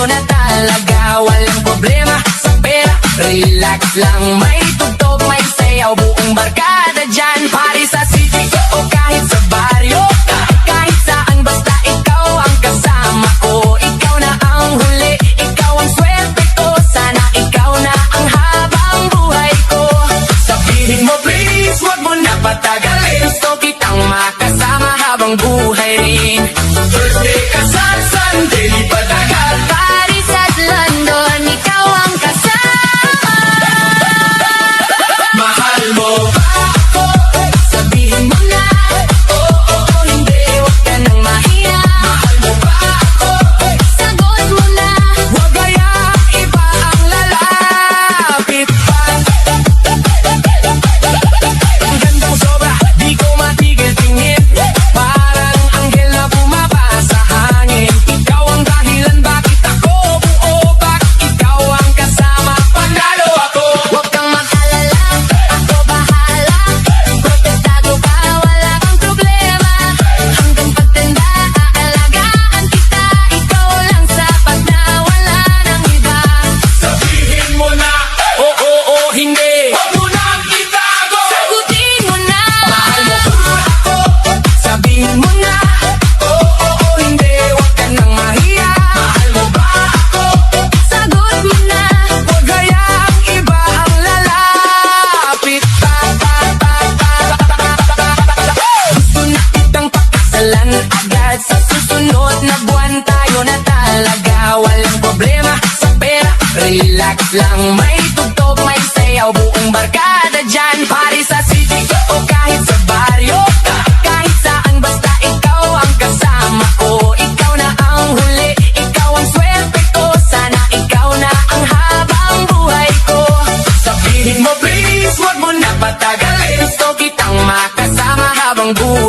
na talaga. Walang problema sa pera, relax lang. May tugtog, may sayaw, buong barkada dyan. Pari sa city o kahit sa baryo, kahit saan basta ikaw ang kasama ko. Ikaw na ang huli, ikaw ang swerte ko. Sana ikaw na ang habang buhay ko. Sabihin mo please, wag mo na patagalin. Gusto kitang makasama habang buhay rin. Birthday ka sa Sunday, di patagal. Paris at London, ikaw ang kasama. Mahal mo ba ako? Sabihin mo na. Oo, hindi, wag ka nang mahiya. Mahal mo ba ako? Sagot mo na. Wag kaya iba ang lalapit pa. Ang ganda mo sobra, di ko matigil tingin. Parang anghel na bumaba sa hangin. Ikaw ang dahilan bakit ako buo-bak. Ikaw ang kasama, panalo ako. Huwag kang mag-alala, ako bahala. Protestado ka, wala kang problema. Hanggang pagtanda, aalagaan kita. Ikaw lang sapat na wala nang iba. Sabihin mo na, oo o hindi. Huwag mo nang itago. Sagutin mo na. Mahal mo ba ako? Sabihin mo na, oo o hindi. Huwag ka nang mahiya. Mahal mo ba ako? Sagot mo na. Huwag kayang iba ang lalapit pa. Gusto na kitang pakasalan agad. Sa susunod na buwan tayo na talaga. Walang problema sa pera, relax lang. May tugtog, may sayaw, buong barkada dyan. Pari sa city o kahit sa baryo, kahit saan basta ikaw ang kasama ko. Ikaw na ang huli, ikaw ang swerte ko. Sana ikaw na ang habang buhay ko. Sabihin mo please, wag mo na patagalin. Gusto kitang makasama habang buhay